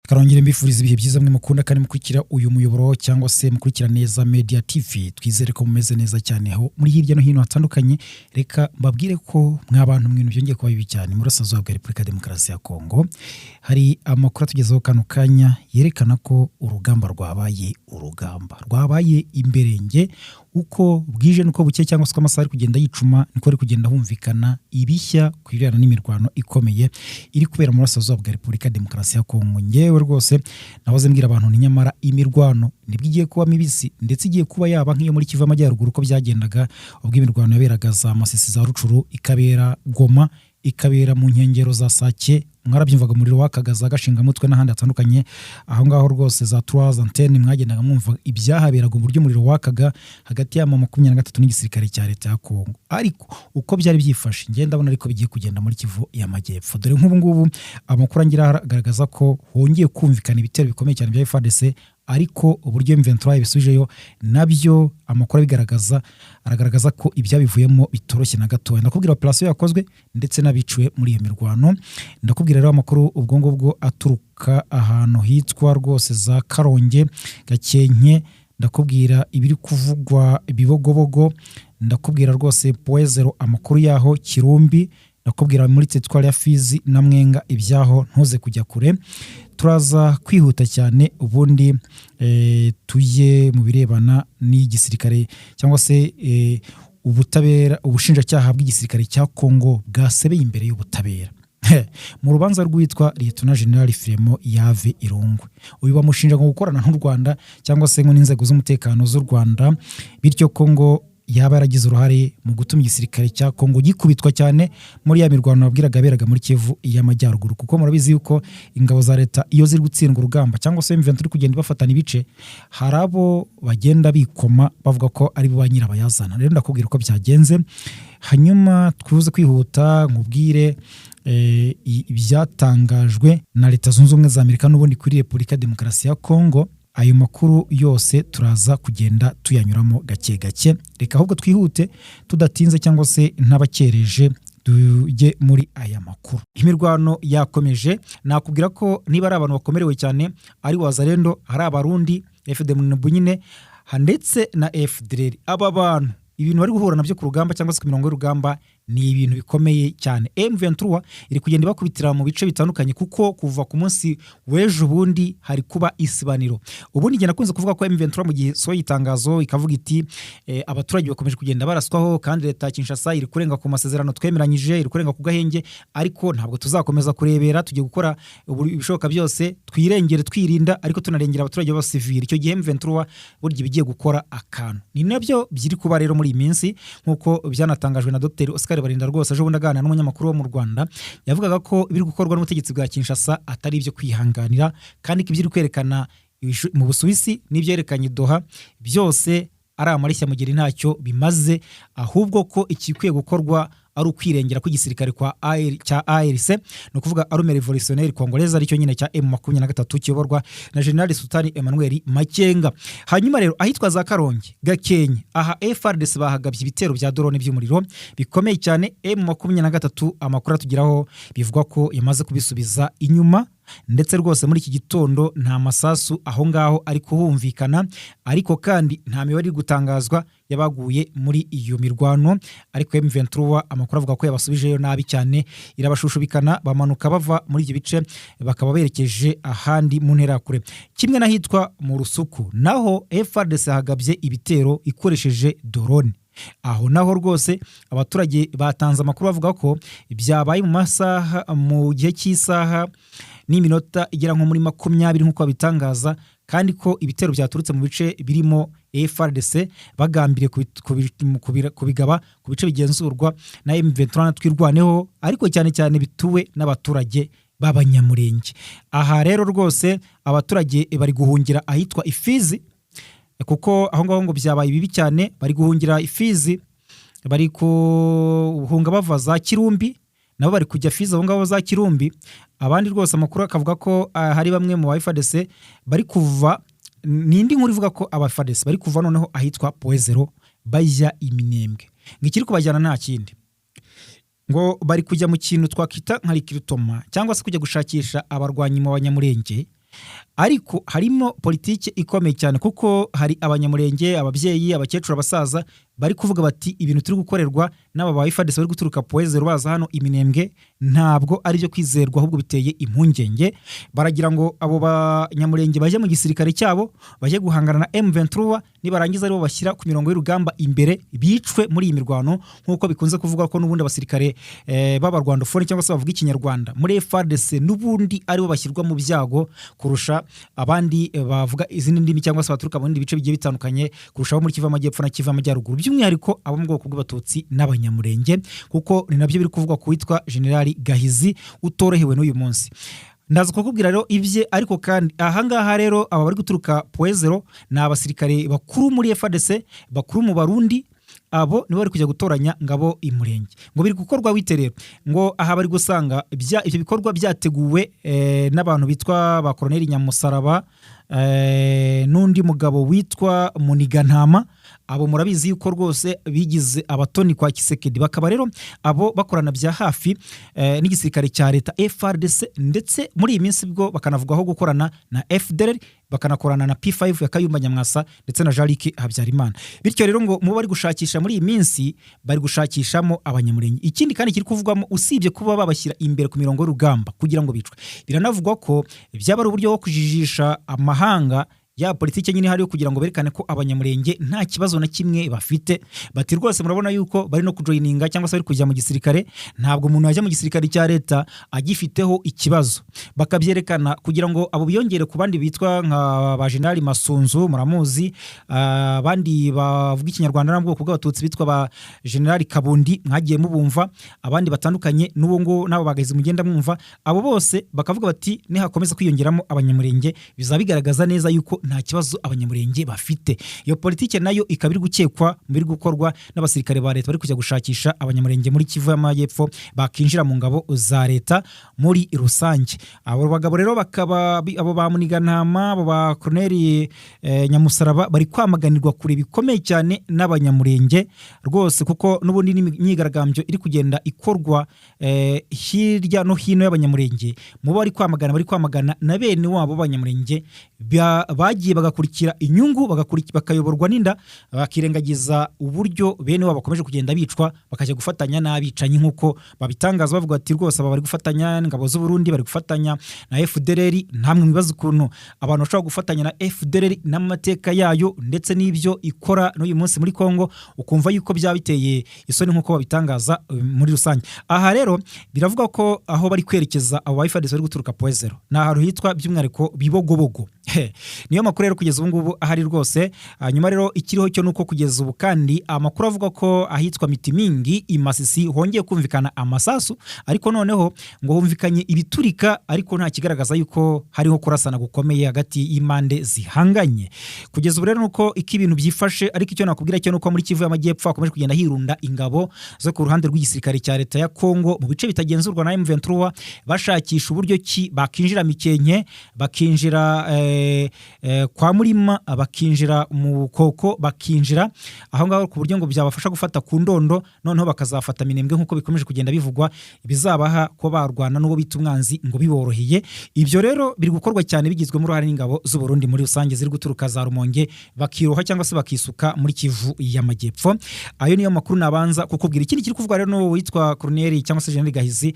Karongere mbifuriza ibihe byiza mwe mukunda kandi mukurikira uyu muyoboro cyangwa se mukurikira neza Media TV. Twizere ko mumeze neza cyane aho muri hirya no hino hatandukanye. Reka mbabwire ko mwabantu mwintu byongeye kuba bibi cyane muri Burasirazuba bwa Repubulika Demokarasi ya Kongo. Hari amakuru tugezeho kano kanya yerekana ko urugamba rwabaye imberenge uko bwije nuko buke cyangwa se amasaha ari kugenda yicuma niko ari kugenda humvikana ibishya kwirana n'imirwano ikomeye iri kubera muri Burasirazuba bwa Repubulika Demokarasi ya Kongo. Ngewe rwose nahoze mbwira abantu ni nyamara imirwano nibwo igiye kuba mibisi ndetse igiye kuba yaba nk'iyo muri Kivu Amajyaruguru ko byagendaga ubwo imirwano yaberaga za Masisi za Rucuru ikabera Goma ikabera mu nkengero za Sake mwarabyumvaga umuriro wakagaza gashinga mutwe n'ahandi hatandukanye aho ngaho rwose za 3 antenne mwagendaga mwumva ibyahaberaga uburyo umuriro wakaga hagati ya 23 n'igisirikare cya leta ya Kongo. Ariko uko byari byifashe ngenda abona ariko bigiye kugenda muri Kivu y'Amajyepfo. Dore nk'ubu ngubu amakuru angira agaragaza ko hongeye kumvikana ibitero bikomeye cyane bya FARDC ariko uburyo M23 yabisubijeyo nabyo amakuru aragaragaza ko ibyabivuyemo bitoroshye na gato. Ndakubwira operation yakozwe ndetse n'abiciwe muri iyo mirwano. Ndakubwira rero amakuru ubwo ngubwo aturuka ahantu hitwa rwose za Karonge Gakenke. Ndakubwira ibiri kuvugwa Bibogobogo. Ndakubwira rwose Poezero amakuru yaho Kirumbi. Ndakubwira muri Tetwari ya Fizi na Mwenga ibyaho ntuze kujya kure. Turaza kwihuta cyane ubundi tuye mu birebana n'igisirikare cyangwa se ubutabera ubushinjacyaha bw'igisirikare cya Kongo bwasebeye imbere y'ubutabera mu rubanza rwitwa Lieutenant General Fremo Yave Irungwe. Uyu bamushinja ngo gukorana n'u Rwanda cyangwa se ngo n'inzego z'umutekano z'u Rwanda bityo Kongo yaba yaragize uruhare mu gutuma igisirikare cya Kongo gikubitwa cyane muri ya mirwano nabwiraga beraga muri Kivu y'Amajyaruguru. Kuko murabizi yuko ingabo za leta iyo ziri gutsindwa urugamba cyangwa se M23 iri kugenda bafatana ibice harabo bagenda bikoma bavuga ko ari bo banyirabayazana. Rero ndakubwira uko byagenze hanyuma twibuze kwihuta nkubwire ibyatangajwe na Leta Zunze Ubumwe za Amerika n'ubundi kuri Repubulika Demokarasi ya Kongo. Ayo makuru yose turaza kugenda tuyanyuramo gake gake. Reka ahubwo twihute tudatinze cyangwa se ntabakereje tujye muri aya makuru. Imirwano yakomeje. Nakubwira ko niba ari abantu bakomerewe cyane ari Wazalendo, hari abarundi FDM nyine ndetse na FDLR. Aba bantu ibintu bari guhura nabyo ku rugamba cyangwa se ku mirongo y'urugamba ni ibintu bikomeye cyane. M23 iri kugenda bakubitira mu bice bitandukanye kuko kuva ku munsi w'ejo bundi hari kuba isibaniro. Ubundi ngenda kunze kuvuga ko M23 mu gihe so yitangazo ikavuga iti abaturage bakomeje kugenda baraswaho kandi leta ya Kinshasa iri kurenga ku masezerano twemeranyije, iri kurenga ku gahenge, ariko ntabwo tuzakomeza kurebera, tugiye gukora ibishoboka byose twirengere twirinda ariko tunarengera abaturage b'abasivili. Icyo gihe M23 burya bigiye gukora akantu. Ni nabyo byiri kuba rero muri iminsi nkuko byanatangajwe na Dr. Oscar Barinda rwose ejo bundi aganira n'umunyamakuru wo mu Rwanda yavugaga ko ibiri gukorwa n'ubutegetsi bwa Kinshasa atari ibyo kwihanganira kandi ko ibiri kwerekana mu Busuwisi n'ibyerekanye Doha byose ari amarishya mugeri ntacyo bimaze, ahubwo ko ikikwiye gukorwa ari ukwirengera kw'igisirikare cya ARC no kuvuga Armée Révolutionnaire Congolaise aricyo nyine cya M23 kiyoborwa na General Sultani Emmanuel Makenga. Hanyuma rero ahitwa za Karonge Gakenke aha FARDC bahagabye ibitero bya drone by'umuriro bikomeye cyane. M23 amakuru atugiraho bivuga ko yamaze kubisubiza inyuma ndetse rwose muri iki gitondo nta masasu aho ngaho ari kuhumvikana, ariko kandi nta mibare iri gutangazwa yabaguye muri iyo mirwano. Ariko M23 amakuru avuga ko yabasubijeyo nabi cyane, irabashushubikana bamanuka bava muri iki bice bakaba berekeje ahandi mu ntera kure kimwe nahitwa mu Rusuku. Naho FARDC hagabye ibitero ikoresheje drone. Aho naho rwose abaturage batanze amakuru bavuga ko byabaye mu gihe cy'isaha n'iminota igera nko muri 20 nkuko bitangaza, kandi ko ibitero byaturutse mu bice birimo FARDC bagambiriye kubigaba ku bice bigenzurwa na M23 twirwaneho, ariko cyane cyane bituwe n'abaturage b'abanyamurenge. Aha rero rwose abaturage bari guhungira ahitwa Ifizi kuko aho ngaho ngo byabaye bibi cyane. Bari guhungira Ifizi, bari kuhunga bava za Kirumbi, nabo bari kujya Fizi aho ngaho za Kirumbi. Abandi rwose amakuru akavuga ko hari bamwe mu FARDC bari kuva, nindi nkuru ivuga ko FARDC bari kuva noneho ahitwa Poezero bajya Iminembwe. Ngikiri kubajyana nta kindi ngo bari kujya mu kintu twakita nka Rikirutoma cyangwa se kujya gushakisha abarwanyi mu banyamurenge ariko harimo politiki ikomeye cyane kuko hari abanyamurenge, ababyeyi, abakecuru, abasaza bari kuvuga bati ibintu turi gukorerwa n'aba ba FARDC bari guturuka Poezero baza hano Iminembwe ntabwo ari byo kwizerwa, ahubwo biteye impungenge. Baragira ngo abo banyamurenge baje mu gisirikare cyabo baje guhangana na M23, nibarangiza aribo bashyira ku mirongo y'urugamba imbere bicwe muri iyi mirwano, nk'uko bikunze kuvuga ko n'ubundi abasirikare b'abarwandofone cyangwa se bavuga ikinyarwanda muri FARDC n'ubundi aribo bashyirwa mu byago kurusha abandi bavuga izindi ndimi cyangwa se baturuka mu bindi bice bigiye bitandukanye kurusha abo muri Kivu y'Amajyepfo na Kivu y'Amajyaruguru, by'umwihariko abo mu bwoko bw'Abatutsi n'Abanyamurenge, kuko ni nabyo biri kuvugwa ku witwa General Gahizi utorohewe n'uyu munsi. Ndaza kukubwira rero ibye, ariko kandi ahangaha rero aba bari guturuka Poezero ni abasirikare bakuru muri FARDC, bakuru mu Barundi, abo nibo bari kujya gutoranya ngabo imurenge. Ngo biri gukorwa witerero, ngo aha bari gusanga ibyo bikorwa byateguwe n'abantu bitwa ba Colonel Nyamusaraba n'undi mugabo witwa Munigantama. Abo murabizi yuko rwose bigize abatoni kwa Kisekedi, bakaba rero abo bakorana bya hafi n'igisirikare cya leta FARDC, ndetse muri iyi minsi bwo bakanavugwaho gukorana na FDLR, bakanakorana na P5 ya Kayumba Nyamwasa ndetse na Jean-Luc Habyarimana. Bityo rero ngo mu bari gushakisha muri iyi minsi bari gushakishamo abanyamurenge. Ikindi kandi kiri kuvugwamo, usibye kuba babashyira imbere ku mirongo y'urugamba kugira ngo bicwe, biranavugwa ko byaba ari uburyo bwo kujijisha amahanga ya politiki nyine hariyo kugira ngo berekane ko abanyamurenge nta kibazo na kimwe bafite. Bati rwose murabona yuko bari no kujoininga cyangwa se bari kujya mu gisirikare, ntabwo umuntu yajya mu gisirikare cya leta agifiteho ikibazo. Bakabyerekana kugira ngo abo biyongere ku bandi bitwa nka ba General Masunzu, muramuzi, abandi bavuga ikinyarwanda n'ubwo bw'Abatutsi bitwa ba General Kabundi, mwagiye mubumva, abandi batandukanye n'uwo ngo nabo bagahize mugenda mwumva. Abo bose bakavuga bati nihakomeza kwiyongeramo abanyamurenge bizabigaragaza neza yuko nta kibazo abanyamurenge bafite. Iyo politike nayo ikaba iri gukekwa muri gukorwa n'abasirikare ba leta bari kujya gushakisha abanyamurenge muri Kivu y'Amajyepfo bakinjira mu ngabo za leta muri rusange. Abo bagabo rero bakaba abo ba Munigantama, abo ba Colonel Nyamusaraba bari kwamaganirwa kure bikomeye cyane n'abanyamurenge rwose, kuko n'ubundi n'imyigaragambyo iri kugenda ikorwa hirya no hino y'abanyamurenge. Mu bari kwamagana na bene wabo abanyamurenge bagiye bagakurikira inyungu, bakayoborwa n'inda, bakirengagiza uburyo bene wabo bakomeje kugenda bicwa, bakajya gufatanya n'abicanyi nk'uko babitangaza bavuga ati rwose aba bari gufatanya n'ingabo z'u Burundi, bari gufatanya na FDLR. Ntamwe mwibaza ukuntu abantu bashobora gufatanya na FDLR n'amateka yayo ndetse n'ibyo ikora n'uyu munsi muri Kongo, ukumva yuko byabiteye isoni nk'uko babitangaza muri rusange. Aha rero biravuga ko aho bari kwerekeza abo FARDC bari guturuka Poezero na haru hitwa by'umwihariko Bibogobogo. Niyo makuru rero kugeza ubu ngubu ahari rwose. Hanyuma rero ikiriho cyo nuko kugeza ubu kandi amakuru avuga ko ahitwa Mitimingi imasisi hongeye kumvikana amasasu, ariko noneho ngo humvikanye ibiturika, ariko nta kigaragaza yuko hariho kurasana gukomeye hagati y'imande zihanganye. Kugeza ubu rero nuko iki ibintu byifashe, ariko icyo nakubwira cyo nuko muri Kivu y'Amajyepfo hakomeje kugenda hirunda ingabo zo ku ruhande rw'igisirikare cya leta ya Kongo mu bice bitagenzurwa na M23, bashakisha uburyo ki bakinjira Mikenke, bakinjira kwa Murima, bakinjira mu Koko, bakinjira aho ngaho ku buryo ngo byabafasha gufata ku Ndondo, noneho bakazafata Minembwe nk'uko bikomeje kugenda bivugwa, bizabaha ko barwana n'uwo bita umwanzi ngo biboroheye. Ibyo rero biri gukorwa cyane bigizwe mu ruhare n'ingabo z'u Burundi muri rusange ziri guturuka za Rumonge, bakiroha cyangwa se bakisuka muri Kivu y'Amajyepfo. Ayo niyo makuru nabanza kukubwira. Ikindi kiri kuvugwa rero no witwa Colonel cyangwa se General Gahizi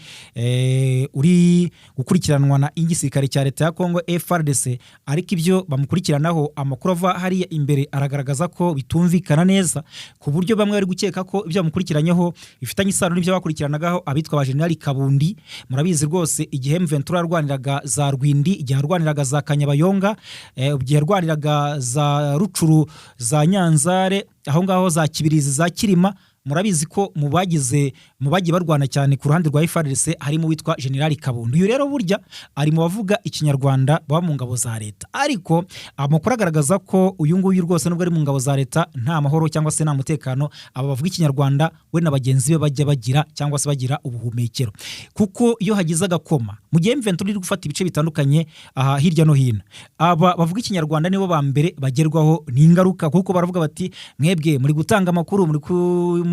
uri gukurikiranwa na igisirikare cya leta ya Kongo FARDC, ariko ibyo bamukurikiranaho amakuru ava hariya imbere aragaragaza ko bitumvikana neza, ku buryo bamwe bari gukeka ko ibyo bamukurikiranyeho bifitanye isano n'ibyo bakurikiranagaho abitwa ba General Kabundi. Murabizi rwose igihe M23 yarwaniraga za Rwindi, igihe yarwaniraga za Kanyabayonga, igihe yarwaniraga za Rucuru, za Nyanzare, aho ngaho za Kibirizi, za Kirima, murabizi ko mu bagiye barwana cyane ku ruhande rwa FARDC harimo witwa General Kabundi. Uyu rero burya ari mu bavuga ikinyarwanda baba mu ngabo za leta, ariko amakuru agaragaza ko uyu nguyu rwose nubwo ari mu ngabo za leta nta mahoro cyangwa se nta mutekano aba bavuga ikinyarwanda we na bagenzi be bajya bagira cyangwa se bagira ubuhumekero, kuko iyo hagize agakoma mu gihe M23 iri gufata ibice bitandukanye aha hirya no hino, aba bavuga ikinyarwanda nibo ba mbere bagerwaho n'ingaruka, kuko baravuga bati mwebwe muri gutanga amakuru, muri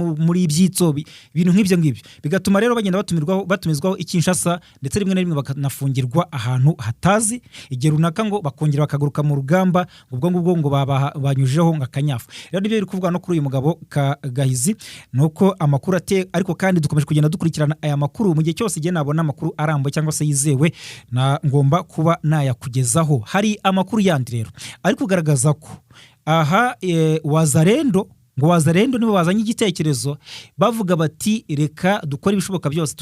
muri ibyitso ibintu nk'ibyo ngibyo, bigatuma rero bagenda batumizwaho Kinshasa, ndetse rimwe na rimwe bakanafungirwa ahantu hatazi igihe runaka, ngo bakongera bakagaruka mu rugamba, ubwo ngubwo ngo banyujeho nk'akanyafu. Rero nibyo biri kuvuga no kuri uyu mugabo Gahizi, nuko amakuru ariko kandi dukomeje kugenda dukurikirana aya makuru mu gihe cyose igihe nabona amakuru arambuye cyangwa se yizewe ngomba kuba nayakugezaho. Hari amakuru yandi rero ari kugaragaza ko aha Wazalendo nibo bazanye igitekerezo, bavuga bati reka dukore ibishoboka byose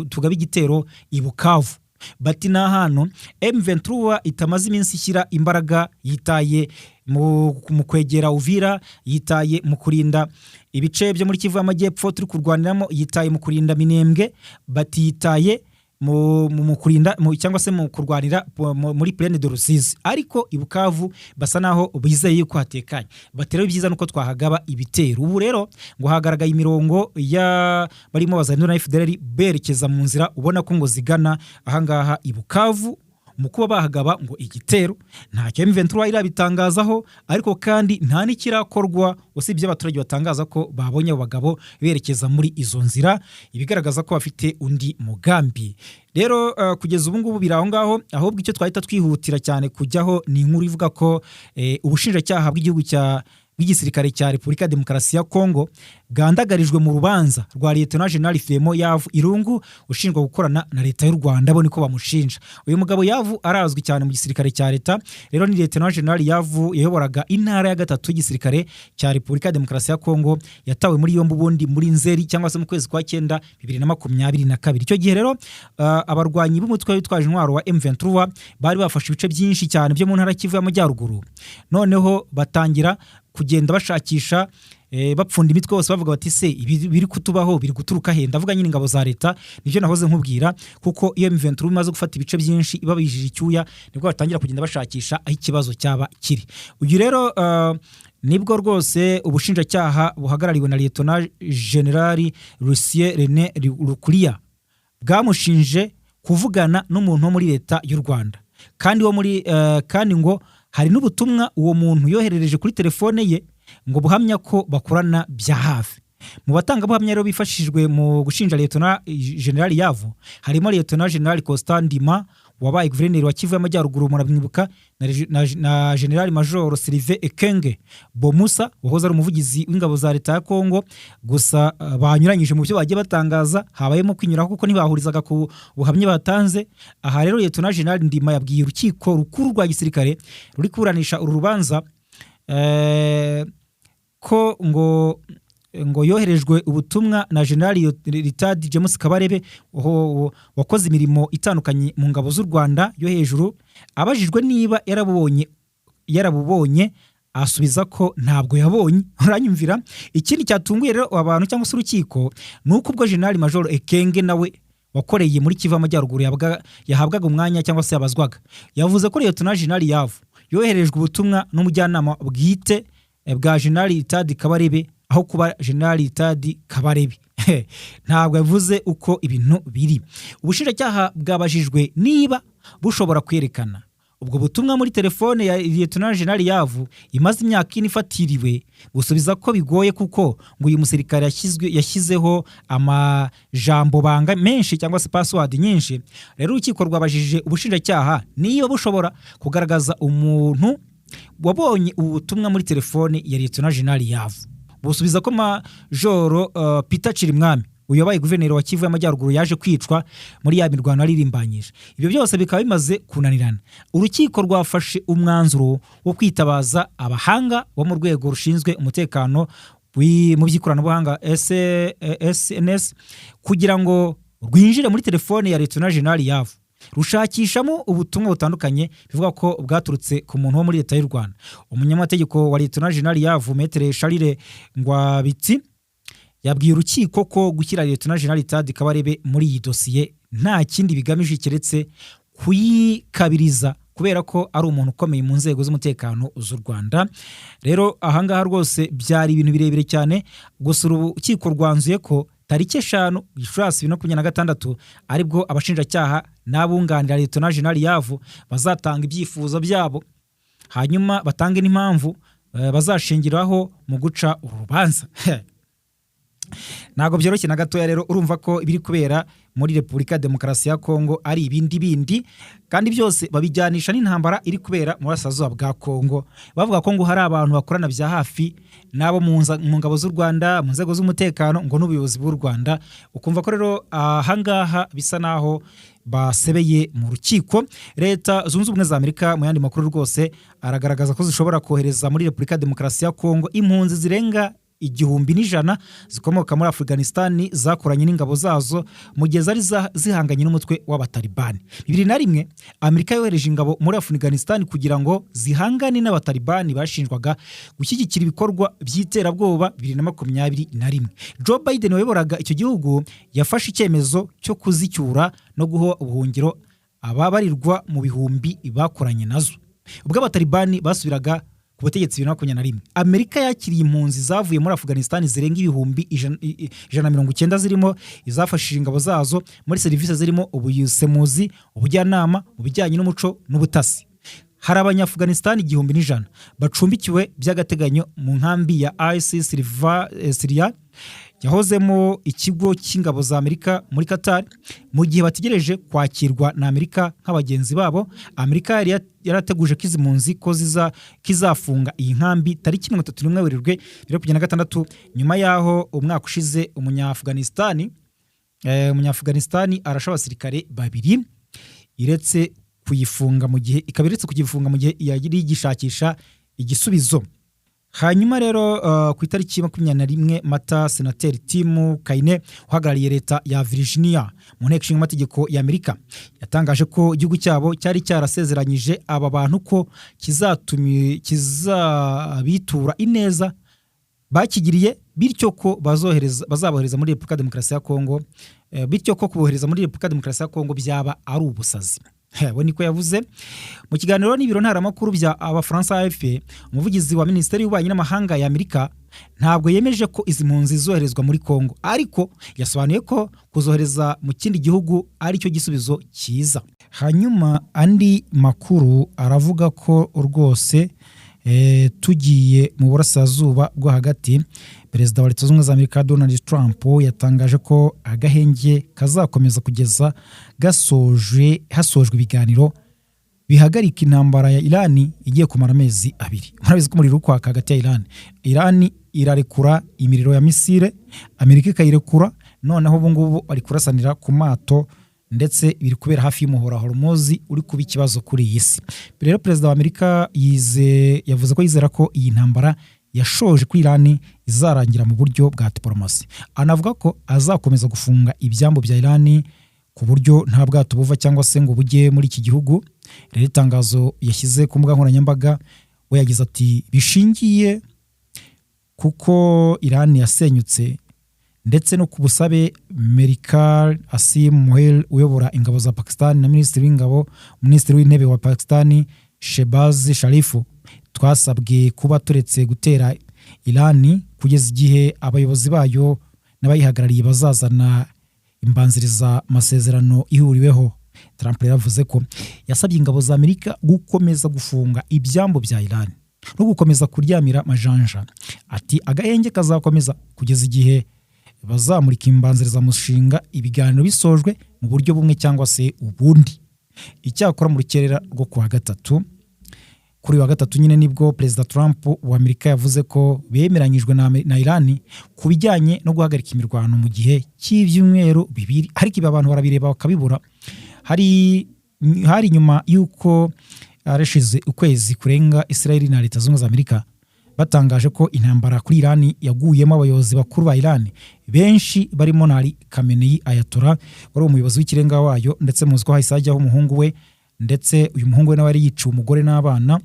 tugabe igitero i Bukavu. Bati na hano M23 itamaze iminsi ishyira imbaraga, yitaye mu kwegera Uvira, yitaye mu kurinda ibice byo muri Kivu y'Amajyepfo turi kurwaniramo, yitaye mu kurinda Minembwe, bati yitaye mu kurinda cyangwa se mu kurwanira muri Plaine de Rusizi, ariko i Bukavu basa naho bizeye ko hatekanye. Batero byiza nuko twahagaba ibitero. Ubu rero ngo hagaragaye imirongo ya barimo Wazalendo na FDLR berekeza mu nzira, ubona ko ngo zigana ahangaha i Bukavu mu kuba bahagaba ngo igitero. Ntacyo M23 irabitangazaho, ariko kandi nta n'ikirakorwa usibye abaturage batangaza ko babonye abo bagabo berekeza muri izo nzira, ibigaragaza ko bafite undi mugambi. Rero kugeza ubu ngubu biraho ngaho, ahubwo icyo twahita twihutira cyane kujyaho ni inkuru ivuga ko ubushinjacyaha bw'igihugu bw'igisirikare cya Repubulika ya Demokarasi ya Kongo bwandagarijwe mu rubanza rwa Lieutenant General Filemon Yavu Irungu ushinjwa gukorana na leta y'u Rwanda, bo niko bamushinja. Uyu mugabo Yavu arazwi cyane mu gisirikare cya leta. Rero ni Lieutenant General Yavu yayoboraga intara ya gatatu y'igisirikare cya Repubulika ya Demokarasi ya Kongo, yatawe muri yombi ubundi muri Nzeri cyangwa se mu kwezi kwa 9 2022. Icyo gihe rero abarwanyi b'umutwe witwaje intwaro wa M23 bari bafashe ibice byinshi cyane byo mu ntara Kivu y'Amajyaruguru, noneho batangira kugenda bashakisha bapfunda imitwe yose, bavuga bati se ibi biri kutubaho biri guturuka he? Ndavuga nyine ingabo za leta, nivyo nahoze nkubwira, kuko iyo M23 imaze gufata ibice byinshi ibabijije icyuya, nibwo batangira kugenda bashakisha aho ikibazo cyaba kiri. Uyu rero nibwo rwose ubushinjacyaha buhagarariwe na Lieutenant General Lucien René Rukulia bwamushinje kuvugana n'umuntu wo muri leta y'u Rwanda, kandi ngo hari n'ubutumwa uwo muntu yoherereje kuri telefone ye ngo buhamya ko bakorana bya hafi. Mu batangabuhamya rero bifashishijwe mu gushinja Lieutenant General Yavu harimo Lieutenant General Constant Ndima wabaye guverineri wa Kivu y'Amajyaruguru, murabyibuka, na General Major Sylvain Ekenge Bomusa wahoze ari umuvugizi w'ingabo za leta ya Kongo. Gusa banyuranyije mu byo bagiye batangaza, habayemo kwinyuraho kuko ntibahurizaga ku buhamya batanze. Aha rero Lieutenant General Ndima yabwiye urukiko rukuru rwa gisirikare ruri kuburanisha uru rubanza ko ngo yoherejwe ubutumwa na General Ritad James Kabarebe wakoze imirimo itandukanye mu ngabo z'u Rwanda yo hejuru. Abajijwe niba yarabubonye asubiza ko ntabwo yabonye. Uranyumvira? Ikindi cyatunguye rero abantu cyangwa se urukiko nuko ubwo General Major Ekenge nawe wakoreye muri Kivu y'Amajyaruguru yahabwaga umwanya cyangwa se yabazwaga, yavuze ko Lieutenant General Yavu yoherejwe ubutumwa n'umujyanama bwite bwa General Ritad Kabarebe aho kuba General Ritad Kabarebe. Ntabwo yavuze uko ibintu biri. Ubushinjacyaha bwabajijwe niba bushobora kwerekana ubwo butumwa muri telefone ya Lieutenant General Yavu imaze imyaka ine ifatiriwe, busubiza ko bigoye kuko ngo uyu musirikare yashyizeho amajambo banga menshi cyangwa se password nyinshi. Rero urukiko rwabajije ubushinjacyaha niba bushobora kugaragaza umuntu wabonye ubutumwa muri telefone ya Lieutenant General Yavu. Busubiza ko Major Peter Chirimwami uyobaye guverineri wa Kivu y'Amajyaruguru yaje kwicwa muri ya mirwano aririmbanyije. Ibyo byose bikaba bimaze kunanirana. Urukiko rwafashe umwanzuro wo kwitabaza abahanga bo mu rwego rushinzwe umutekano mu by'ikoranabuhanga SNS kugira ngo rwinjire muri telefone ya Lieutenant General Yavu rushakishamo ubutumwa butandukanye bivuga ko bwaturutse ku muntu wo muri leta y'u Rwanda. Umunyamategeko wa Lieutenant General Yavu Maître Charles Ngwabitsi yabwiye urukiko ko gushyira Lieutenant General Ritad Kabarebe muri iyi dosiye nta kindi bigamije keretse kuyikabiriza kubera ko ari umuntu ukomeye mu nzego z'umutekano z'u Rwanda. Rero ahangaha rwose byari ibintu birebire cyane. Gusa urukiko rwanzuye ko tariki 5 Gicurasi 2026 aribwo abashinjacyaha n'abunganira Lieutenant General Yavu bazatanga ibyifuzo byabo, hanyuma batange n'impamvu bazashingiraho mu guca urubanza. ntabwo byoroshye na gatoya. Rero urumva ko ibiri kubera muri Repubulika ya Demokarasi ya Kongo ari ibindi bindi, kandi byose babijyanisha n'intambara iri kubera mu burasirazuba bwa Kongo. Bavuga ko ngo hari abantu bakorana bya hafi nabo mu ngabo z'u Rwanda, mu nzego z'umutekano ngo n'ubuyobozi bw'u Rwanda. Ukumva ko rero ahangaha bisa naho basebeye mu rukiko. Leta zunze ubumwe za Amerika mu yandi makuru rwose aragaragaza ko zishobora kohereza muri Repubulika ya Demokarasi ya Kongo impunzi zirenga 1,100 zikomoka muri Afghanistan zakoranye n'ingabo zazo mu gihe zari zihanganye n'umutwe w'abatalibani. 2001 Amerika yohereje ingabo muri Afghanistan kugira ngo zihangane n'abatalibani bashinjwaga gushyigikira ibikorwa by'iterabwoba. 2021 Joe Biden wayoboraga icyo gihugu yafashe icyemezo cyo kuzicyura no guha ubuhungiro ababarirwa mu bihumbi bakoranye nazo. Ubwo abatalibani basubiraga ku butegetsi 2021 Amerika yakiriye impunzi zavuye muri Afghanistan zirenga ibihumbi 190 zirimo izafashije ingabo zazo muri serivisi zirimo ubusemuzi, ubujyanama, ubujyanye n'umuco n'ubutasi. Hari abanyafghanistan 1,100 bacumbikiwe by'agateganyo mu nkambi ya ISIS Syria yahozemo ikigo cy'ingabo za Amerika muri Qatar mu gihe bategereje kwakirwa na Amerika nk'abagenzi babo. Amerika yarateguje ko izi mpunzi ko kizafunga iyi nkambi tariki 31 Werurwe 2026 nyuma yaho umwaka ushize umunyafghanistan arasha abasirikare 2 iretse kuyifunga mu gihe kugifunga mu gihe yari gishakisha igisubizo. Hanyuma rero ku itariki 21 Mata Senateri Tim Kaine uhagarariye leta ya Virginia mu nteko ishinga amategeko ya Amerika yatangaje ko igihugu cyabo cyari cyarasezeranyije aba bantu ko kizabitura ineza bakigiriye, bityo ko bazabohereza muri Repubulika ya Demokarasi ya Kongo, bityo ko kubohereza muri Repubulika ya Demokarasi ya Kongo byaba ari ubusazi. We niko yavuze mu kiganiro n'ibiro ntaramakuru bya Abafaransa AFP. Umuvugizi wa Minisiteri y'Ububanyi n'Amahanga ya Amerika ntabwo yemeje ko izi mpunzi zoherezwa muri Kongo, ariko yasobanuye ko kuzohereza mu kindi gihugu ari cyo gisubizo cyiza. Hanyuma andi makuru aravuga ko rwose tugiye mu burasirazuba bwo hagati, Perezida wa Leta Zunze Ubumwe za Amerika Donald Trump yatangaje ko agahenge kazakomeza kugeza hasojwe ibiganiro bihagarika intambara ya Iran igiye kumara amezi 2. Murabizi ko muri rukwaka hagati ya Iran irarekura imiriro ya misile, Amerika ikayirekura, noneho ubu ngubu bari kurasanira ku mato ndetse biri kubera hafi y'umuhora Hormuz uri kuba ikibazo kuri iyi si. Rero Perezida wa Amerika yavuze ko yizera ko iyi ntambara yashoje kuri Iran izarangira mu buryo bwa diplomasi. Anavuga ko azakomeza gufunga ibyambo bya Iran ku buryo nta bwato buva cyangwa se ngo bujye muri iki gihugu. Rero itangazo yashyize ku mbuga nkoranyambaga we yagize ati bishingiye kuko Iran yasenyutse ndetse no ku busabe Merikal Asim Moel uyobora ingabo za Pakistan na Minisitiri w'Intebe wa Pakistan Shehbaz Sharif twasabwe kuba turetse gutera Iran kugeza igihe abayobozi bayo n'abayihagarariye bazazana imbanziriza amasezerano ihuriweho. Trump yavuze ko yasabye ingabo za Amerika gukomeza gufunga ibyambo bya Iran no gukomeza kuryamira majanja. Ati agahenge kazakomeza kugeza igihe bazamurika imbanziriza mushinga ibiganiro bisojwe mu buryo bumwe cyangwa se ubundi. Icyakora mu rukerera rwo kuwa gatatu, kuri wa gatatu nyine nibwo Perezida Trump wa Amerika yavuze ko bemeranyijwe na Iran ku bijyanye no guhagarika imirwano mu gihe cy'ibyumweru 2, ariko ibi abantu barabireba bakabibura. Hari nyuma y'uko arashize ukwezi kurenga Israel na Leta Zunze Ubumwe za Amerika batangaje ko intambara kuri Iran yaguyemo abayobozi bakuru ba Iran benshi barimo na Ali Khamenei Ayatollah wari umuyobozi w'ikirenga wayo, ndetse muzi ko hahise hajyaho umuhungu we, ndetse uyu muhungu we nawe yari yiciye umugore n'abana,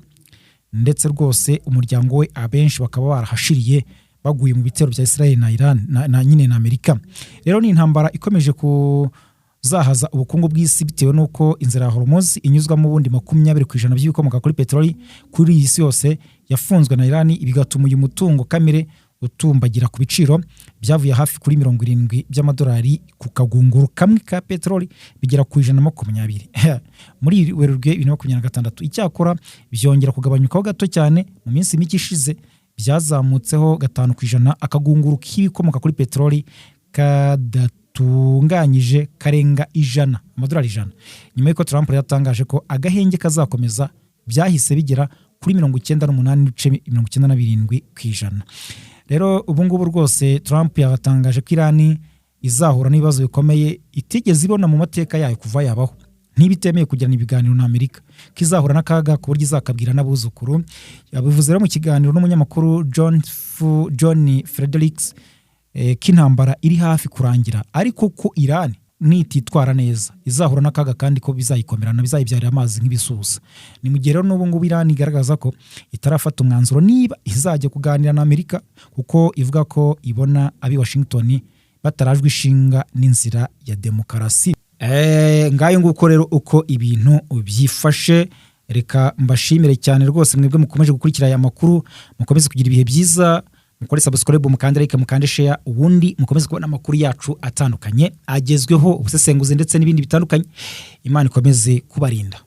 ndetse rwose umuryango we abenshi bakaba barahashiriye baguye mu bitero bya Israel na Iran na Amerika. Rero ni intambara ikomeje kuzahaza ubukungu bw'isi bitewe nuko inzira ya Hormuz inyuzwamo ubundi 20% by'ibikomoka kuri peteroli kuri iyi si yose yafunzwe na Iran, bigatuma uyu mutungo kamere utumbagira ku biciro byavuye hafi kuri 70 by'amadolari ku kagunguru kamwe ka peteroli bigera ku 120 muri Werurwe 2026. Icyakora byongera kugabanyukaho gato cyane mu minsi mike ishize byazamutseho 5%, akagunguru k'ibikomoka kuri peteroli kadatunganyije karenga amadolari 100, nyuma y'uko Trump yatangaje ko agahenge kazakomeza byahise bigera kuri 98.97%. Rero ubu ngubu rwose Trump yatangaje ko Irani izahura n'ibibazo bikomeye itigeze ibona mu mateka yayo kuva yabaho, ntibitemeye kugirana ibiganiro na Amerika, kizahura n'akaga ku buryo izakabwira n'abuzukuru. Yabivuze rero mu kiganiro n'umunyamakuru John Fredericks k'intambara iri hafi kurangira, ariko ko Irani nititwara neza izahura n'akaga kandi ko bizayikomerana, bizayibyarira amazi nk'ibisusa. Ni mu gihe rero n'ubu ngubu Irani igaragaza ko itarafata umwanzuro niba izajya kuganira na Amerika, kuko ivuga ko ibona abi Washington batarajwe ishinga n'inzira ya demokarasi. Ngayo nguko rero uko ibintu byifashe. Reka mbashimire cyane rwose mwebwe mukomeje gukurikira aya makuru, mukomeze kugira ibihe byiza, mukore subscribe, mukande like, mukande share, ubundi mukomeze kubona amakuru yacu atandukanye agezweho, ubusesenguzi ndetse n'ibindi bitandukanye. Imana ikomeze kubarinda.